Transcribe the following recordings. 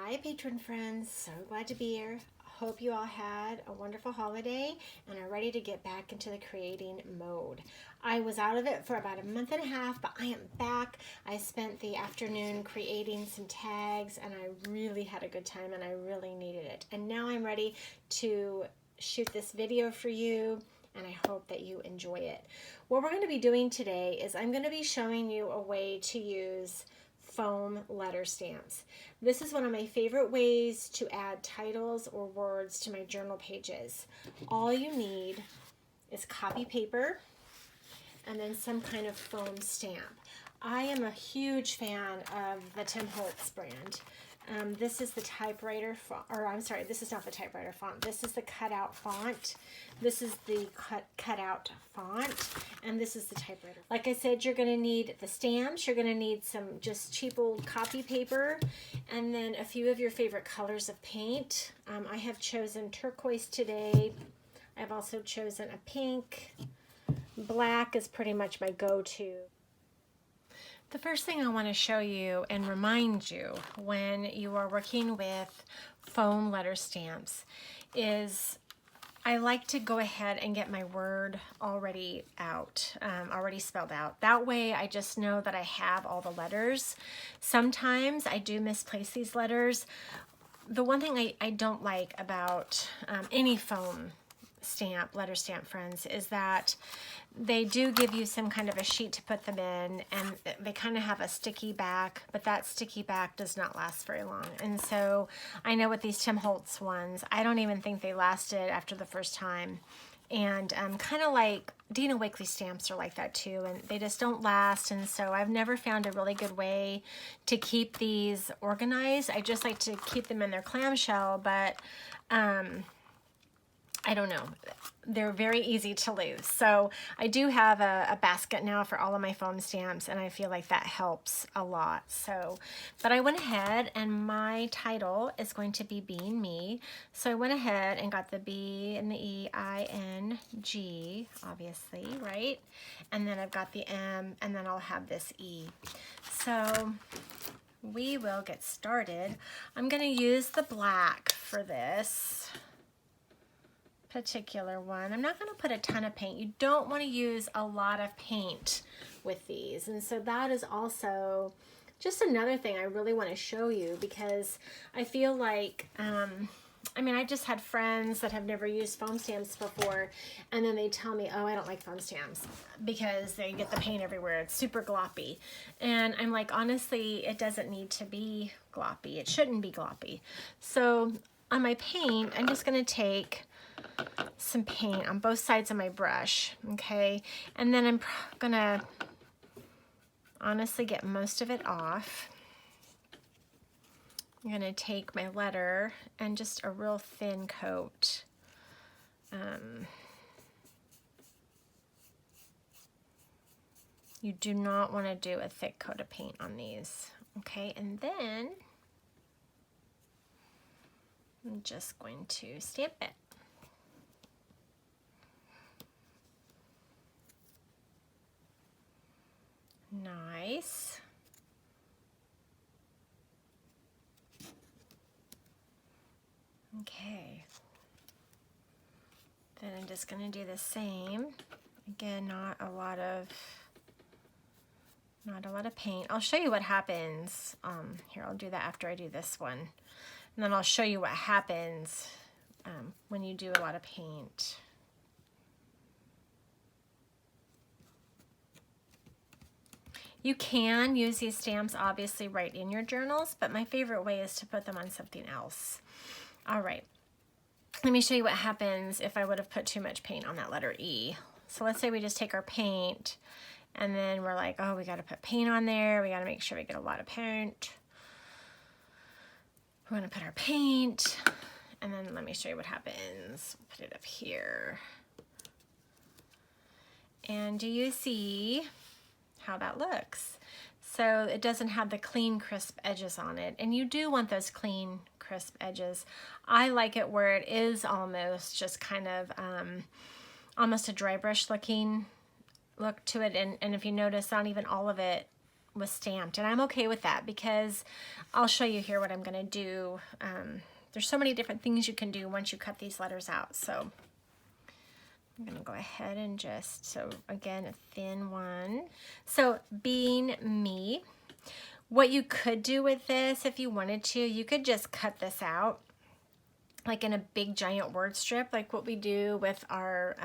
Hi patron friends, so glad to be here. Hope you all had a wonderful holiday and are ready to get back into the creating mode. I was out of it for about a month and a half, but I am back. I spent the afternoon creating some tags and I really had a good time and I really needed it. And now I'm ready to shoot this video for you and I hope that you enjoy it. What we're going to be doing today is I'm going to be showing you a way to use foam letter stamps. This is one of my favorite ways to add titles or words to my journal pages. All you need is copy paper and then some kind of foam stamp. I am a huge fan of the Tim Holtz brand. This is the typewriter font, or I'm sorry, this is not the typewriter font. This is the cutout font. This is the cutout font, and this is the typewriter. Like I said, you're going to need the stamps. You're going to need some just cheap old copy paper, and then a few of your favorite colors of paint. I have chosen turquoise today. I've also chosen a pink. Black is pretty much my go-to. The first thing I want to show you and remind you when you are working with foam letter stamps is I like to go ahead and get my word already out, already spelled out. That way I just know that I have all the letters. Sometimes I do misplace these letters. The one thing I don't like about any foam stamp, letter stamp friends, is that they do give you some kind of a sheet to put them in and they kind of have a sticky back, but that sticky back does not last very long. And so I know with these Tim Holtz ones, I don't even think they lasted after the first time. And kind of like Dina Wakley stamps are like that too, and they just don't last. And so I've never found a really good way to keep these organized. I just like to keep them in their clamshell, but I don't know. They're very easy to lose. So I do have a basket now for all of my foam stamps, and I feel like that helps a lot. So, but I went ahead and my title is going to be Being Me. So I went ahead and got the B and the E, I, N, G, obviously, right? And then I've got the M, and then I'll have this E. So we will get started. I'm going to use the black for this particular one. I'm not going to put a ton of paint. You don't want to use a lot of paint with these. And so that is also just another thing I really want to show you, because I feel like, I mean, I just had friends that have never used foam stamps before, and then they tell me, oh, I don't like foam stamps because they get the paint everywhere. It's super gloppy. And I'm like, honestly, it doesn't need to be gloppy. It shouldn't be gloppy. So on my paint, I'm just going to take some paint on both sides of my brush, okay? And then I'm gonna honestly get most of it off. I'm gonna take my letter and just a real thin coat. You do not want to do a thick coat of paint on these, okay? And then I'm just going to stamp it. Nice. Okay. Then I'm just going to do the same. Again, not a lot of paint. I'll show you what happens. Here, I'll do that after I do this one. And then I'll show you what happens when you do a lot of paint. You can use these stamps obviously right in your journals, but my favorite way is to put them on something else. All right, let me show you what happens if I would have put too much paint on that letter E. So let's say we just take our paint and then we're like, oh, we got to put paint on there. We got to make sure we get a lot of paint. We're going to put our paint, and then let me show you what happens. Put it up here. And do you see how that looks? So it doesn't have the clean, crisp edges on it, and you do want those clean, crisp edges. I like it where it is almost just kind of almost a dry brush looking look to it, and if you notice, not even all of it was stamped, and I'm okay with that because I'll show you here what I'm gonna do. There's so many different things you can do once you cut these letters out. So I'm gonna go ahead and just, so again, a thin one. So being me, what you could do with this, if you wanted to, you could just cut this out like in a big giant word strip, like what we do with our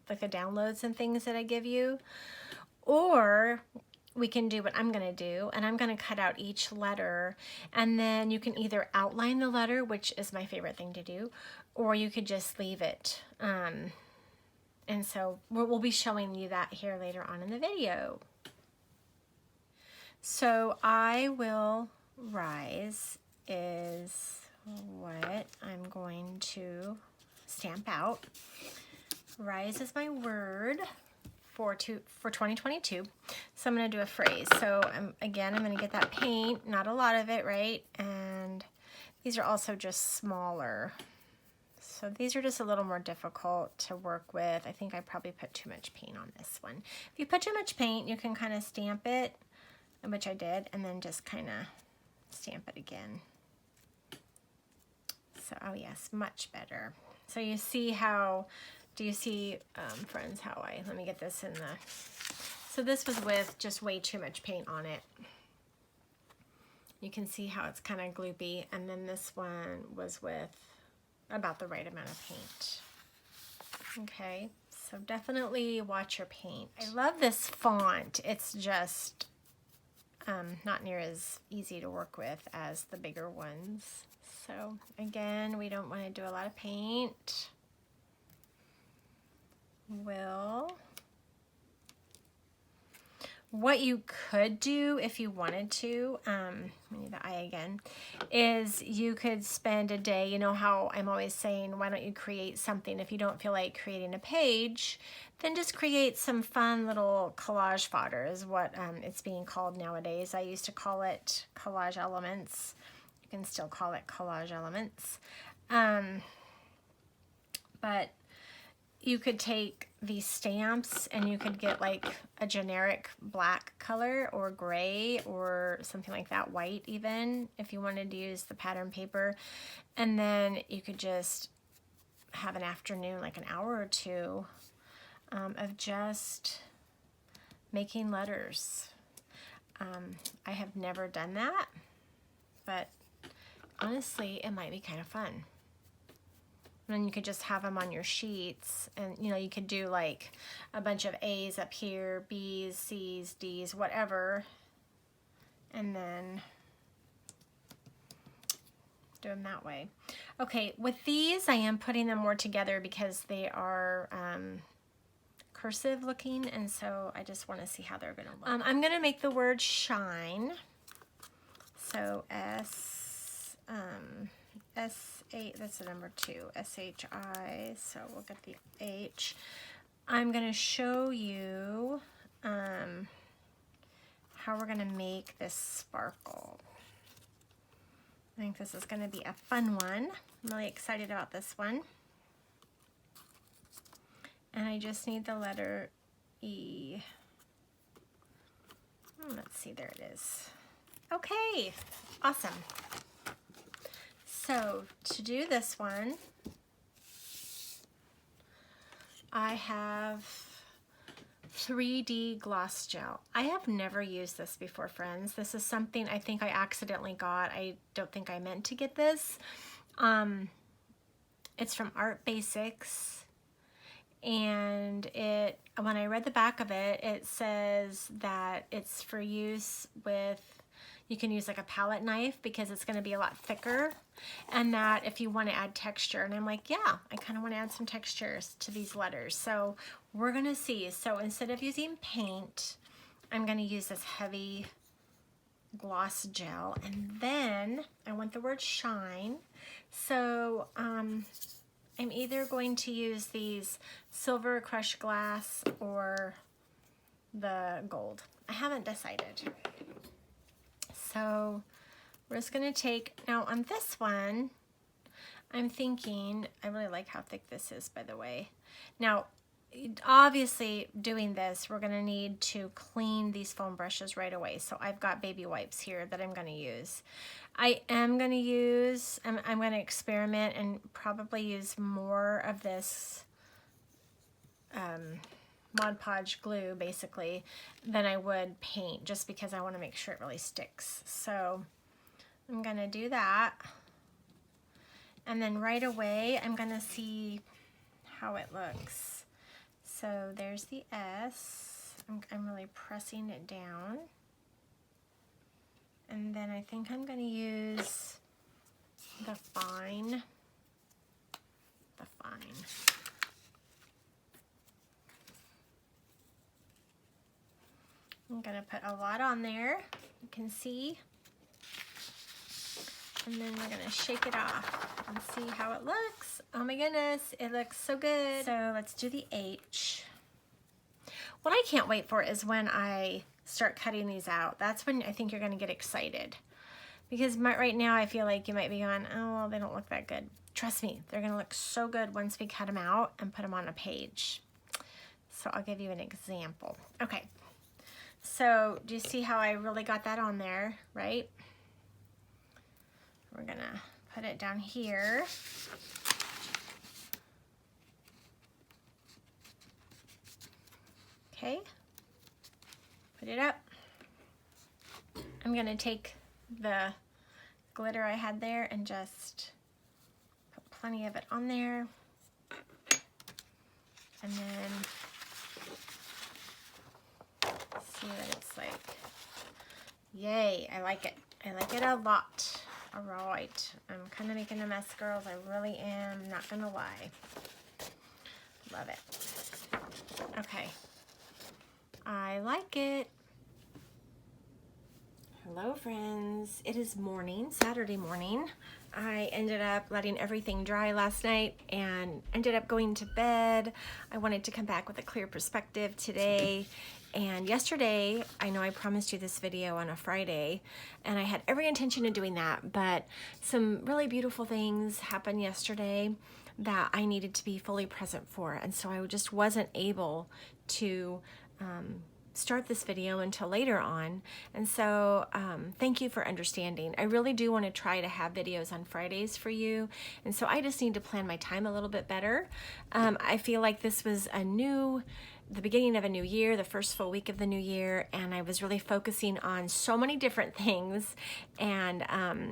like the downloads and things that I give you. Or we can do what I'm gonna do, and I'm gonna cut out each letter, and then you can either outline the letter, which is my favorite thing to do, or you could just leave it. And so we'll be showing you that here later on in the video. So I will rise is what I'm going to stamp out. Rise is my word for 2022. So I'm going to do a phrase. So again, I'm going to get that paint, not a lot of it, right? And these are also just smaller. So these are just a little more difficult to work with. I think I probably put too much paint on this one. If you put too much paint, you can kind of stamp it, which I did, and then just kind of stamp it again. So, oh yes, much better. So you see how, do you see, friends, how let me get this in the, so this was with just way too much paint on it. You can see how it's kind of gloopy, and then this one was with about the right amount of paint. Okay, so definitely watch your paint. I love this font. It's just not near as easy to work with as the bigger ones. So again, we don't want to do a lot of paint. What you could do if you wanted to, we need the I again, is you could spend a day, you know how I'm always saying, why don't you create something? If you don't feel like creating a page, then just create some fun little collage fodder is what it's being called nowadays. I used to call it collage elements. You can still call it collage elements. But you could take these stamps and you could get like a generic black color or gray or something like that, white even, if you wanted to use the pattern paper. And then you could just have an afternoon, like an hour or two of just making letters. I have never done that, but honestly, it might be kind of fun. And then you could just have them on your sheets, and you know, you could do like a bunch of A's up here, B's, C's, D's, whatever, and then do them that way. Okay, with these I am putting them more together because they are cursive looking, and so I just want to see how they're going to look. I'm going to make the word shine. So S8, that's the number 2, S-H-I, so we'll get the H. I'm going to show you how we're going to make this sparkle. I think this is going to be a fun one. I'm really excited about this one. And I just need the letter E. Let's see, there it is. Okay, awesome. So to do this one, I have 3D gloss gel. I have never used this before, friends. This is something I think I accidentally got. I don't think I meant to get this. It's from Art Basics, and when I read the back of it, it says that it's for use with, you can use like a palette knife because it's going to be a lot thicker, and that if you want to add texture, and I'm like, yeah, I kind of want to add some textures to these letters. So we're going to see. So instead of using paint, I'm going to use this heavy gloss gel, and then I want the word shine. So I'm either going to use these silver crushed glass or the gold. I haven't decided. So we're just going to take, now on this one, I'm thinking, I really like how thick this is, by the way. Now, obviously doing this, we're gonna need to clean these foam brushes right away. So I've got baby wipes here that I'm gonna use. I am gonna use, I'm gonna experiment and probably use more of this Mod Podge glue basically than I would paint, just because I want to make sure it really sticks. So I'm gonna do that, and then right away I'm gonna see how it looks. So there's the S. I'm really pressing it down, and then I think I'm gonna use the fine. I'm gonna put a lot on there, you can see, and then we're gonna shake it off and see how it looks. Oh my goodness, it looks so good. So let's do the H. What I can't wait for is when I start cutting these out. That's when I think you're gonna get excited, because right now I feel like you might be going, oh, well, they don't look that good. Trust me, they're gonna look so good once we cut them out and put them on a page. So I'll give you an example. Okay. So do you see how I really got that on there, right? We're gonna put it down here. Okay, put it up. I'm gonna take the glitter I had there and just put plenty of it on there. And then see what it's like. Yay, I like it. I like it a lot. All right, I'm kind of making a mess, girls. I really am, not gonna lie. Love it. Okay, I like it. Hello, friends. It is morning, Saturday morning. I ended up letting everything dry last night and ended up going to bed. I wanted to come back with a clear perspective today. And yesterday, I know I promised you this video on a Friday, and I had every intention of doing that, but some really beautiful things happened yesterday that I needed to be fully present for. And so I just wasn't able to start this video until later on. And so thank you for understanding. I really do want to try to have videos on Fridays for you. And so I just need to plan my time a little bit better. I feel like this was the beginning of a new year, the first full week of the new year, and I was really focusing on so many different things, and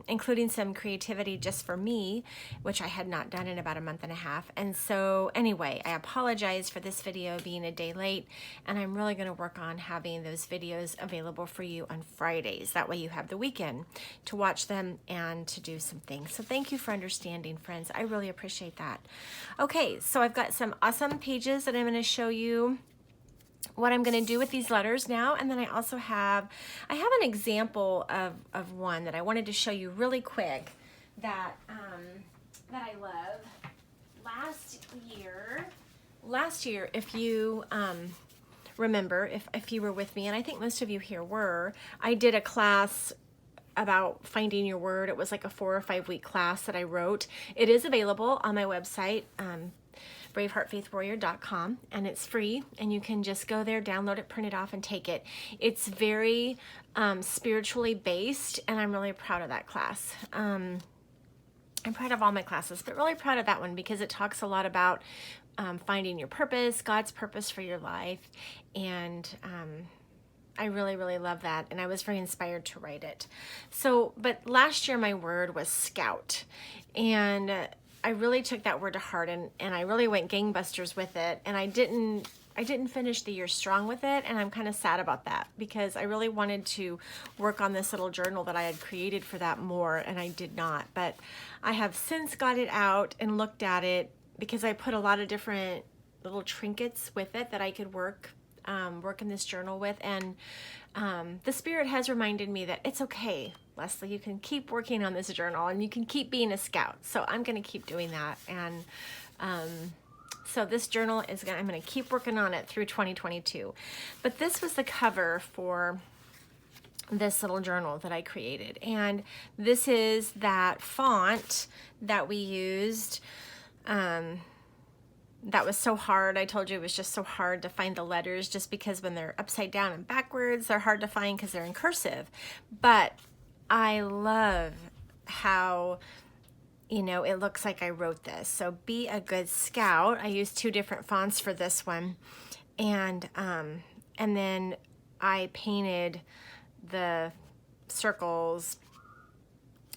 including some creativity just for me, which I had not done in about a month and a half. And so anyway, I apologize for this video being a day late, and I'm really going to work on having those videos available for you on Fridays. That way you have the weekend to watch them and to do some things. So thank you for understanding, friends. I really appreciate that. Okay, so I've got some awesome pages that I'm going to show you what I'm going to do with these letters now, and then I also have an example of one that I wanted to show you really quick that that I love. Last year, if you remember, if you were with me, and I think most of you here were, I did a class about finding your word. It was like a 4 or 5 week class that I wrote. It is available on my website, braveheartfaithwarrior.com, and it's free, and you can just go there, download it, print it off, and take it. It's very spiritually based, and I'm really proud of that class. I'm proud of all my classes, but really proud of that one because it talks a lot about finding your purpose, God's purpose for your life, and I really, really love that, and I was very inspired to write it. So, but last year my word was scout, and I really took that word to heart, and I really went gangbusters with it, and I didn't finish the year strong with it, and I'm kind of sad about that because I really wanted to work on this little journal that I had created for that more, and I did not. But I have since got it out and looked at it because I put a lot of different little trinkets with it that I could work in this journal with, and the Spirit has reminded me that it's okay, Leslie, you can keep working on this journal and you can keep being a scout. So I'm going to keep doing that. And so this journal I'm going to keep working on it through 2022. But this was the cover for this little journal that I created. And this is that font that we used that was so hard. I told you it was just so hard to find the letters, just because when they're upside down and backwards, they're hard to find because they're in cursive. But I love how, you know, it looks like I wrote this. So Be a Good Scout. I used 2 different fonts for this one. And then I painted the circles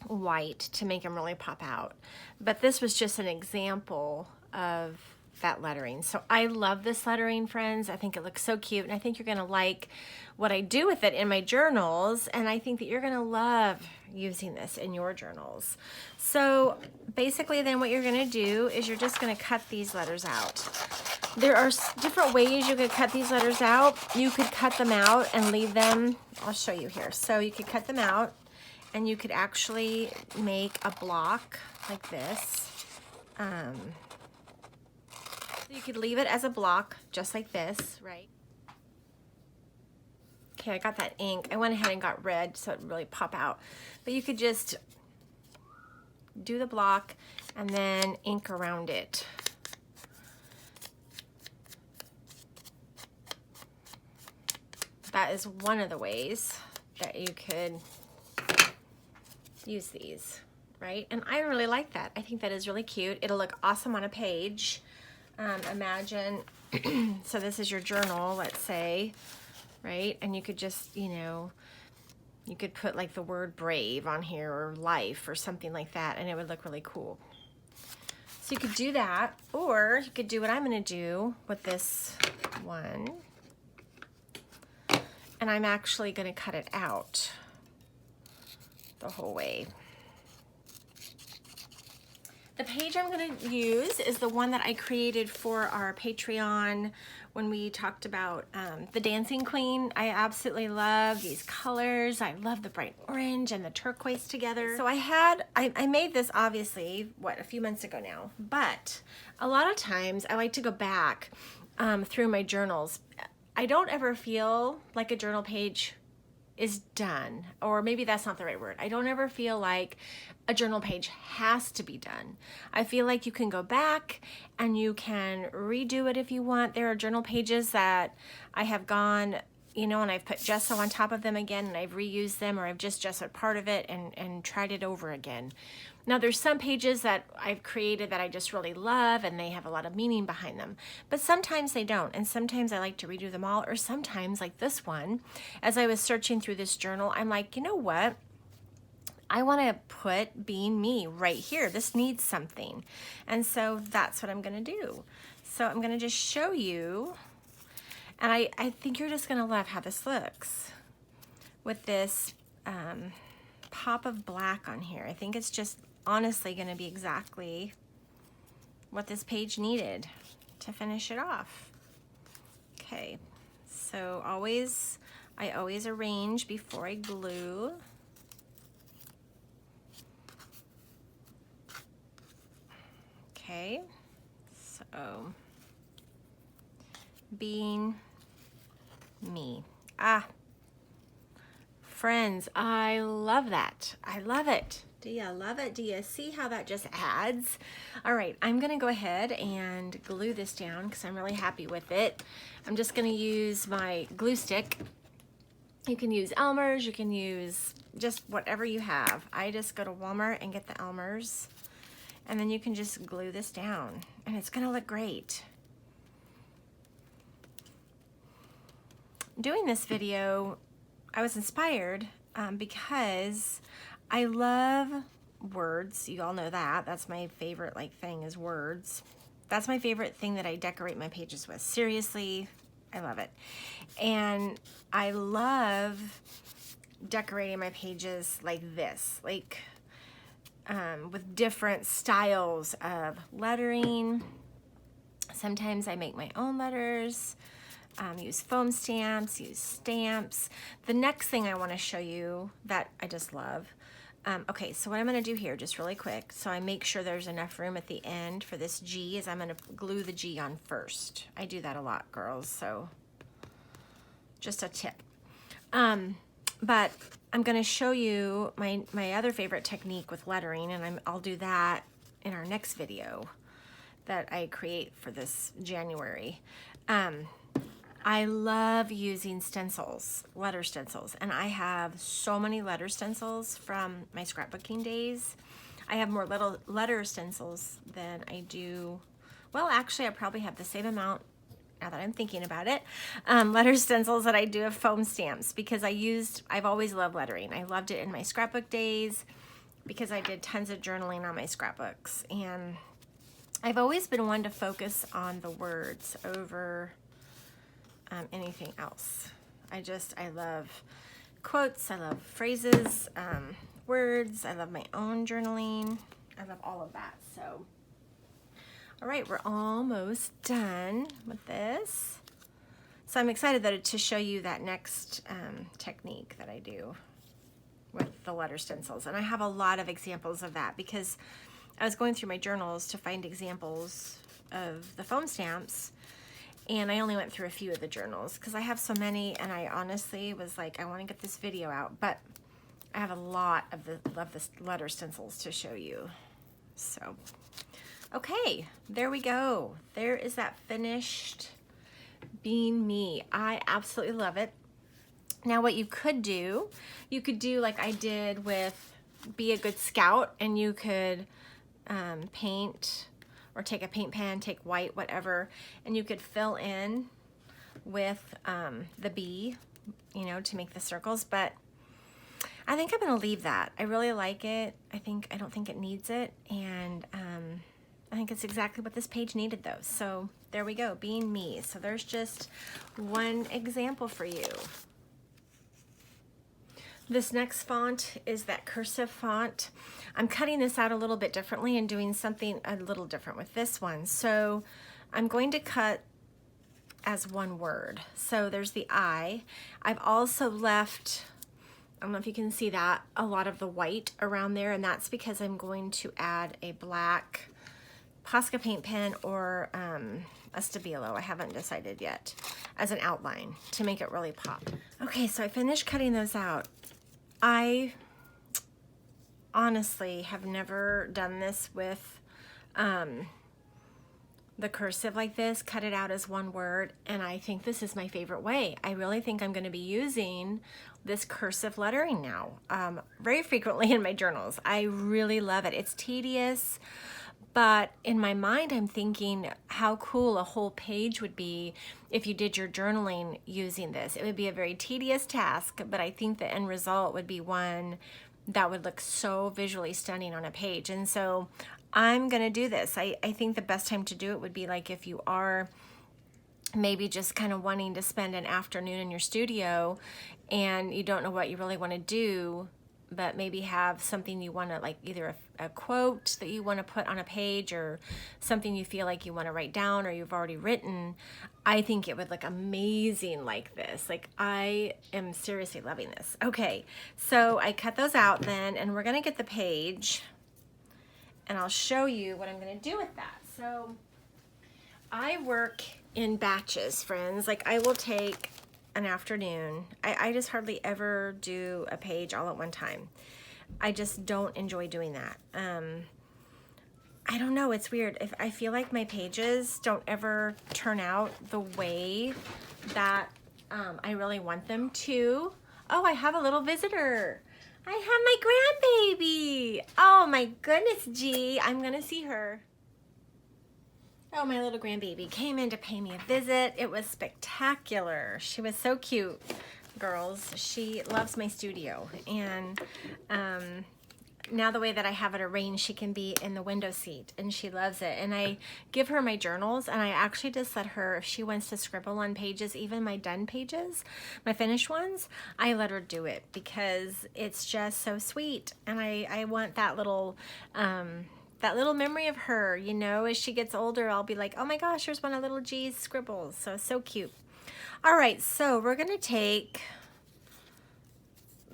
white to make them really pop out. But this was just an example of that lettering. So I love this lettering, friends. I think it looks so cute, and I think you're gonna like what I do with it in my journals, and I think that you're gonna love using this in your journals. So basically then what you're gonna do is you're just gonna cut these letters out. There are different ways you could cut these letters out. You could cut them out and leave them, I'll show you here. So you could cut them out and you could actually make a block like this. You could leave it as a block just like this, right? Okay, I got that ink. I went ahead and got red so it would really pop out. But you could just do the block and then ink around it. That is one of the ways that you could use these, right? And I really like that. I think that is really cute. It'll look awesome on a page. Imagine, so this is your journal, let's say, right? And you could just, you know, you could put like the word brave on here or life or something like that, and it would look really cool. So you could do that, or you could do what I'm gonna do with this one. And I'm actually gonna cut it out the whole way. The page I'm going to use is the one that I created for our Patreon when we talked about the Dancing Queen. I absolutely love these colors. I love the bright orange and the turquoise together. So I made this obviously, a few months ago now, but a lot of times I like to go back through my journals. I don't ever feel like a journal page is done, or maybe that's not the right word. I don't ever feel like a journal page has to be done. I feel like you can go back and you can redo it if you want. There are journal pages that I have gone, you know, and I've put gesso on top of them again, and I've reused them, or I've just gessoed part of it and tried it over again. Now there's some pages that I've created that I just really love and they have a lot of meaning behind them, but sometimes they don't, and sometimes I like to redo them all, or sometimes like this one, as I was searching through this journal, I'm like, you know what? I want to put Being Me right here. This needs something. And so that's what I'm going to do. So I'm going to just show you, and I think you're just going to love how this looks with this pop of black on here. I think it's just honestly going to be exactly what this page needed to finish it off. Okay, so I always arrange before I glue. Okay, so Being Me. Friends, I love that. I love it. Do you love it? Do you see how that just adds? All right, I'm gonna go ahead and glue this down because I'm really happy with it. I'm just gonna use my glue stick. You can use Elmer's, you can use just whatever you have. I just go to Walmart and get the Elmer's, and then you can just glue this down and it's gonna look great. Doing this video, I was inspired because I love words. You all know that. That's my favorite thing is words. That's my favorite thing that I decorate my pages with. Seriously, I love it. And I love decorating my pages like this, with different styles of lettering. Sometimes I make my own letters. Use foam stamps, use stamps. The next thing I want to show you that I just love. Okay, so what I'm going to do here, just really quick, so I make sure there's enough room at the end for this G, is I'm going to glue the G on first. I do that a lot, girls, so just a tip. But I'm going to show you my other favorite technique with lettering, and I'll do that in our next video. that I create for this January. I love using stencils, letter stencils, and I have so many letter stencils from my scrapbooking days. I have more little letter stencils than I do, well, actually I probably have the same amount, now that I'm thinking about it, letter stencils that I do of foam stamps, because I've always loved lettering. I loved it in my scrapbook days because I did tons of journaling on my scrapbooks, and I've always been one to focus on the words over anything else. I love quotes, I love phrases, words, I love my own journaling, I love all of that. So, all right, we're almost done with this. So I'm excited to show you that next technique that I do with the letter stencils. And I have a lot of examples of that because I was going through my journals to find examples of the foam stamps, and I only went through a few of the journals because I have so many, and I honestly was like, I want to get this video out, but I have a lot of the letter stencils to show you. So, okay, there we go. There is that finished Being Me. I absolutely love it. Now what you could do like I did with Be a Good Scout, and you could paint or take a paint pen, take white, whatever, and you could fill in with the bee, you know, to make the circles. But I think I'm gonna leave that. I really like it. I don't think it needs it, and I think it's exactly what this page needed though. So there we go, Being Me. So there's just one example for you. This next font is that cursive font. I'm cutting this out a little bit differently and doing something a little different with this one. So I'm going to cut as one word. So there's the I. I've also left, I don't know if you can see that, a lot of the white around there, and that's because I'm going to add a black Posca paint pen or a Stabilo, I haven't decided yet, as an outline to make it really pop. Okay, so I finished cutting those out. I honestly have never done this with the cursive like this, cut it out as one word, and I think this is my favorite way. I really think I'm going to be using this cursive lettering now very frequently in my journals. I really love it. It's tedious, but in my mind I'm thinking how cool a whole page would be if you did your journaling using this. It would be a very tedious task, but I think the end result would be one that would look so visually stunning on a page. And so I'm gonna do this. I think the best time to do it would be like if you are maybe just kind of wanting to spend an afternoon in your studio and you don't know what you really want to do, but maybe have something you want to, like either a quote that you want to put on a page or something you feel like you want to write down or you've already written. I think it would look amazing like this. Like, I am seriously loving this. Okay, so I cut those out then, and we're going to get the page, and I'll show you what I'm going to do with that. So I work in batches, friends. Like, I will take an afternoon. I just hardly ever do a page all at one time. I just don't enjoy doing that. I don't know, it's weird. If I feel like my pages don't ever turn out the way that I really want them to. Oh, I have a little visitor. I have my grandbaby. Oh my goodness, G. I'm gonna see her. Oh, my little grandbaby came in to pay me a visit. It was spectacular. She was so cute, girls. She loves my studio. And now the way that I have it arranged, she can be in the window seat, and she loves it. And I give her my journals, and I actually just let her, if she wants to scribble on pages, even my done pages, my finished ones, I let her do it because it's just so sweet. And I want that little memory of her, you know. As she gets older, I'll be like, oh my gosh, here's one of little G's scribbles. So cute. All right, so we're gonna take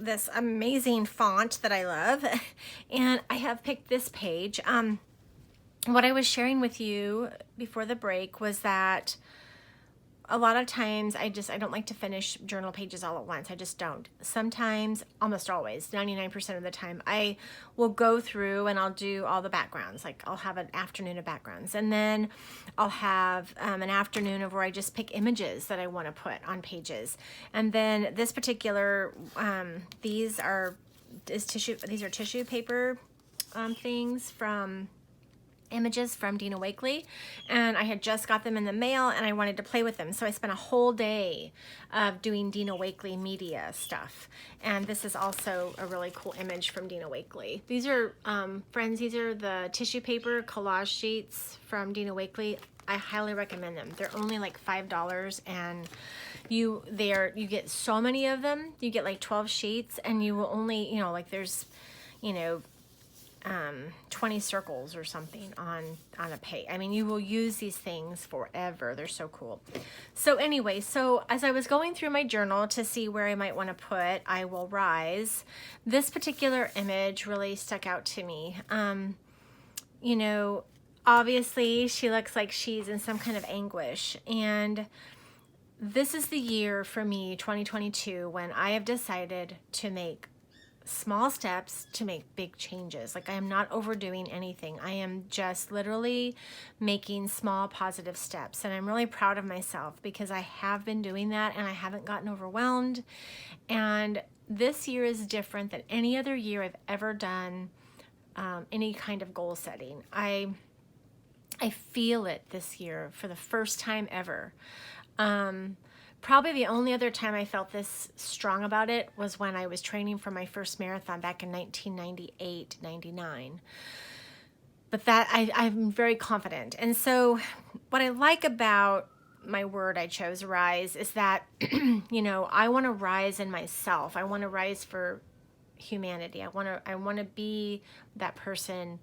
this amazing font that I love, and I have picked this page. What I was sharing with you before the break was that a lot of times I don't like to finish journal pages all at once. I just don't. Sometimes, almost always, 99% of the time, I will go through and I'll do all the backgrounds. Like I'll have an afternoon of backgrounds, and then I'll have an afternoon of where I just pick images that I want to put on pages. And then this particular, these are tissue paper things from images from Dina Wakley, and I had just got them in the mail and I wanted to play with them, so I spent a whole day of doing Dina Wakley media stuff. And this is also a really cool image from Dina Wakley. These are friends, these are the tissue paper collage sheets from Dina Wakley. I highly recommend them. They're only like $5, and you get so many of them. You get like 12 sheets, and you will only, like there's 20 circles or something on a page. I mean, you will use these things forever. They're so cool. So anyway, so as I was going through my journal to see where I might want to put I Will Rise, this particular image really stuck out to me. Obviously she looks like she's in some kind of anguish, and this is the year for me, 2022, when I have decided to make small steps to make big changes. Like, I am not overdoing anything. I am just literally making small positive steps, and I'm really proud of myself because I have been doing that and I haven't gotten overwhelmed. And this year is different than any other year I've ever done any kind of goal setting. I feel it this year for the first time ever. Probably the only other time I felt this strong about it was when I was training for my first marathon back in 1998, 99. But that I'm very confident. And so what I like about my word I chose, rise, is that, I want to rise in myself. I want to rise for humanity. I want to be that person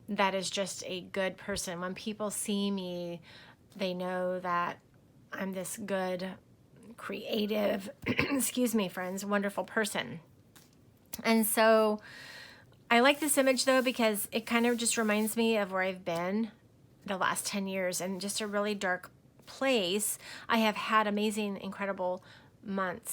that is just a good person. When people see me, they know that I'm this good, creative, excuse me, friends, wonderful person. And so I like this image though, because it kind of just reminds me of where I've been the last 10 years and just a really dark place. I have had amazing, incredible months,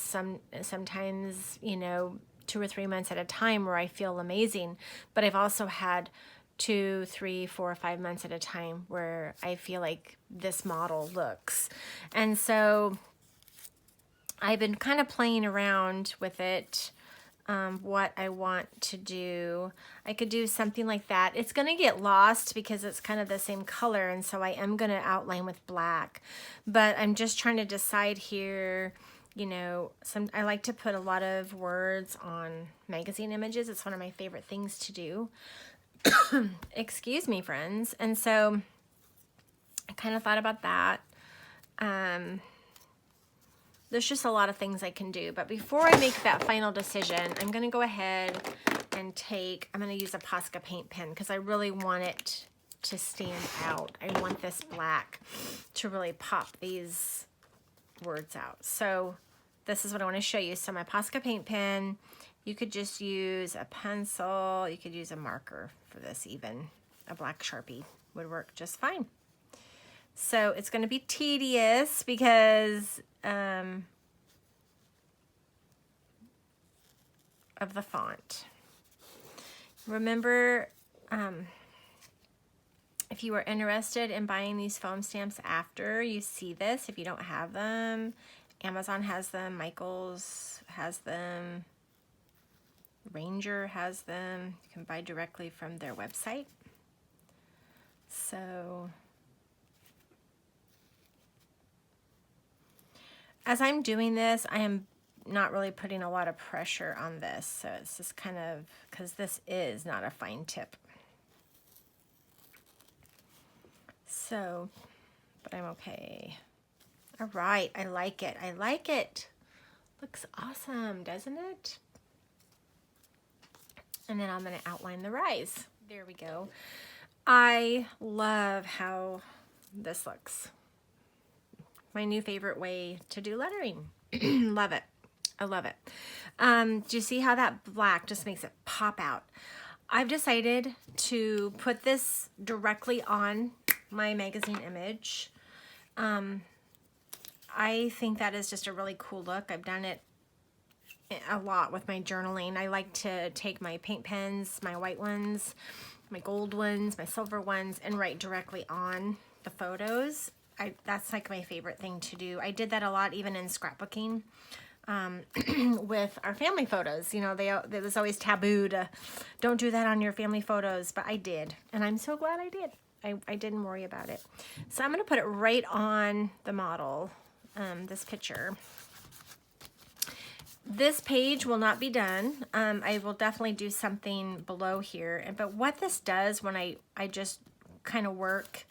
sometimes, 2 or 3 months at a time where I feel amazing, but I've also had 2, 3, 4, 5 months at a time where I feel like this model looks. And so I've been kind of playing around with it, what I want to do. I could do something like that. It's going to get lost because it's kind of the same color, and so I am going to outline with black. But I'm just trying to decide here. I like to put a lot of words on magazine images. It's one of my favorite things to do. Excuse me, friends. And so I kind of thought about that. There's just a lot of things I can do. But before I make that final decision, I'm going to go ahead and I'm going to use a Posca paint pen because I really want it to stand out. I want this black to really pop these words out. So this is what I want to show you. So my Posca paint pen, you could just use a pencil. You could use a marker for this even. A black Sharpie would work just fine. So it's going to be tedious because of the font. Remember, if you are interested in buying these foam stamps after you see this, if you don't have them, Amazon has them, Michaels has them, Ranger has them. You can buy directly from their website. So as I'm doing this, I am not really putting a lot of pressure on this. So it's just kind of, because this is not a fine tip. So, but I'm okay. All right, I like it. I like it. Looks awesome, doesn't it? And then I'm going to outline the rise. There we go. I love how this looks. My new favorite way to do lettering. Love it. I love it. Do you see how that black just makes it pop out? I've decided to put this directly on my magazine image. I think that is just a really cool look. I've done it a lot with my journaling. I like to take my paint pens, my white ones, my gold ones, my silver ones, and write directly on the photos. That's like my favorite thing to do. I did that a lot even in scrapbooking with our family photos. You know, it was always taboo to don't do that on your family photos, but I did, and I'm so glad I did. I didn't worry about it. So I'm going to put it right on the model, this picture. This page will not be done. I will definitely do something below here. But what this does when I just kind of work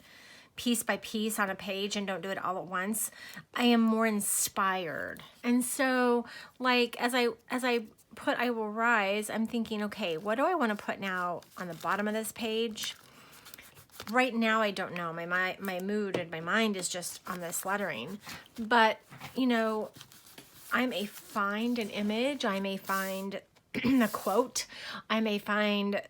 piece by piece on a page and don't do it all at once, I am more inspired. And so, like, as I put I Will Rise, I'm thinking, okay, what do I want to put now on the bottom of this page? Right now, I don't know. My mood and my mind is just on this lettering. But, you know, I may find an image, I may find a quote, I may find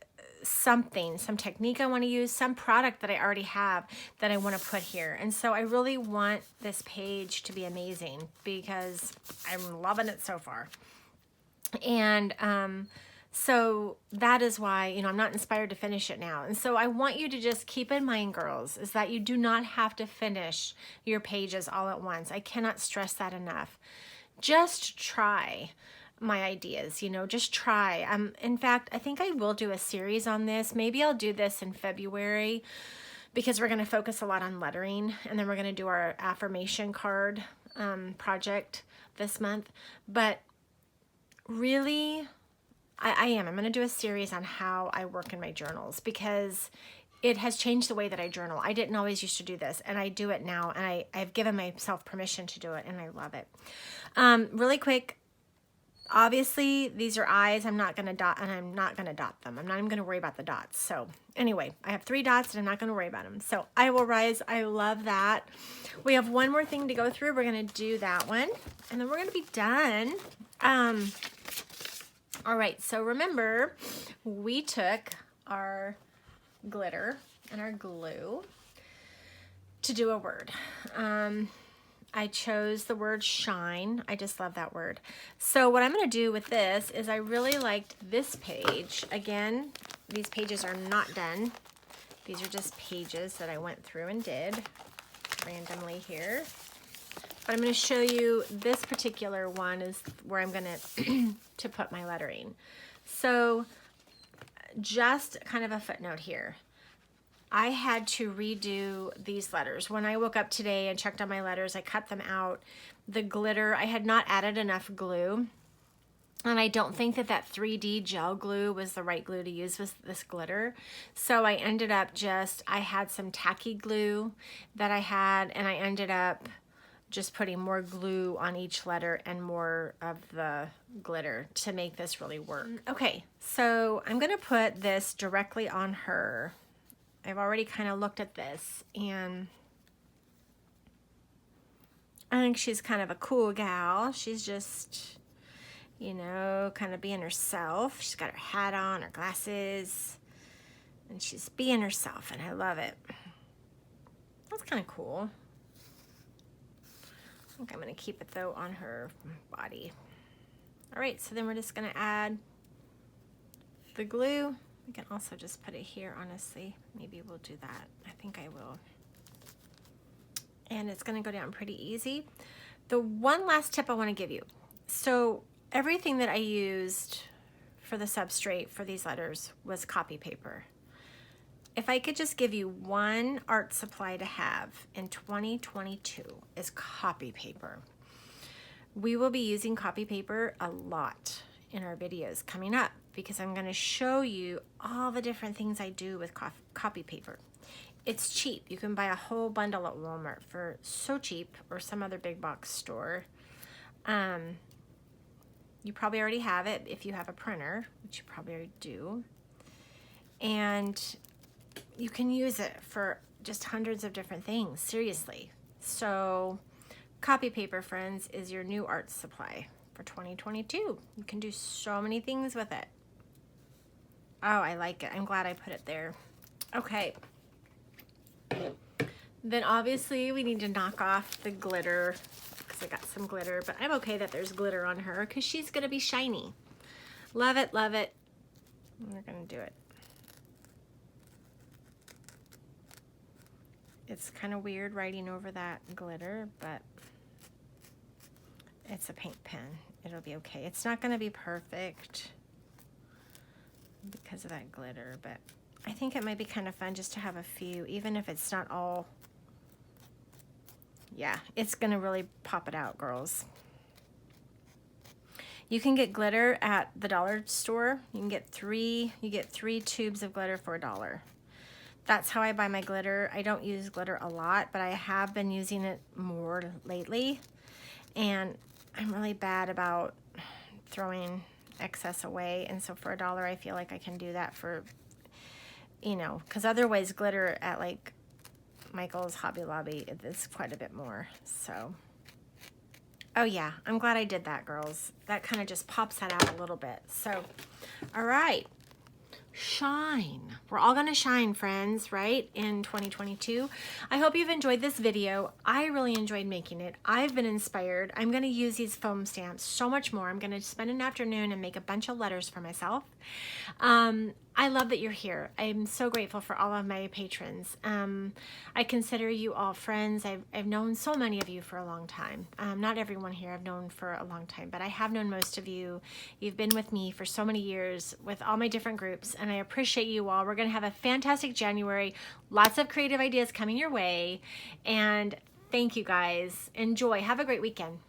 something, some technique I want to use, some product that I already have that I want to put here. And so I really want this page to be amazing because I'm loving it so far. And so that is why, you know, I'm not inspired to finish it now. And so I want you to just keep in mind, girls, is that you do not have to finish your pages all at once. I cannot stress that enough. Just try my ideas, you know, just try. In fact, I think I will do a series on this. Maybe I'll do this in February because we're going to focus a lot on lettering, and then we're going to do our affirmation card project this month. But really, I'm going to do a series on how I work in my journals because it has changed the way that I journal. I didn't always used to do this, and I do it now, and I've given myself permission to do it, and I love it. Really quick, obviously, these are eyes. I'm not going to dot, and I'm not going to dot them. I'm not even going to worry about the dots. So anyway, I have 3 dots, and I'm not going to worry about them. So I Will Rise. I love that. We have one more thing to go through. We're going to do that one, and then we're going to be done. All right, so remember, we took our glitter and our glue to do a word. I chose the word shine. I just love that word. So what I'm going to do with this is I really liked this page. Again, these pages are not done. These are just pages that I went through and did randomly here. But I'm going to show you this particular one is where I'm going to put my lettering. So just kind of a footnote here. I had to redo these letters. When I woke up today and checked on my letters, I cut them out. The glitter, I had not added enough glue. And I don't think that 3D gel glue was the right glue to use with this glitter. So I ended up I had some tacky glue that I had, and I ended up just putting more glue on each letter and more of the glitter to make this really work. Okay, so I'm gonna put this directly on her. I've already kind of looked at this, and I think she's kind of a cool gal. She's just, you know, kind of being herself. She's got her hat on, her glasses, and she's being herself, and I love it. That's kind of cool. I think I'm going to keep it, though, on her body. All right, so then we're just going to add the glue. We can also just put it here, honestly. Maybe we'll do that. I think I will. And it's going to go down pretty easy. The one last tip I want to give you. So everything that I used for the substrate for these letters was copy paper. If I could just give you one art supply to have in 2022 is copy paper. We will be using copy paper a lot in our videos coming up because I'm going to show you all the different things I do with copy paper. It's cheap. You can buy a whole bundle at Walmart for so cheap, or some other big box store. You probably already have it if you have a printer, which you probably already do. And you can use it for just hundreds of different things, seriously. So copy paper, friends, is your new art supply for 2022. You can do so many things with it. Oh, I like it. I'm glad I put it there. Okay. Then obviously we need to knock off the glitter because because I got some glitter, but I'm okay that there's glitter on her because she's gonna be shiny. Love it, love it. We're gonna do it. It's kind of weird writing over that glitter, but it's a paint pen. It'll be okay. It's not gonna be perfect because of that glitter, but I think it might be kind of fun just to have a few, even if it's not all. Yeah, it's gonna really pop it out, girls. You can get glitter at the dollar store. You get three tubes of glitter for $1. That's how I buy my glitter. I don't use glitter a lot, but I have been using it more lately. And I'm really bad about throwing excess away. And so for $1, I feel like I can do that for, you know, because otherwise glitter at like Michael's, Hobby Lobby, it's quite a bit more. So, oh yeah, I'm glad I did that, girls. That kind of just pops that out a little bit. So, all right. Shine. We're all gonna shine, friends, right? In 2022. I hope you've enjoyed this video. I really enjoyed making it. I've been inspired. I'm gonna use these foam stamps so much more. I'm gonna spend an afternoon and make a bunch of letters for myself. I love that you're here. I'm so grateful for all of my patrons. I consider you all friends. I've known so many of you for a long time. Not everyone here I've known for a long time, but I have known most of you. You've been with me for so many years with all my different groups, and I appreciate you all. We're going to have a fantastic January. Lots of creative ideas coming your way, and thank you guys. Enjoy. Have a great weekend.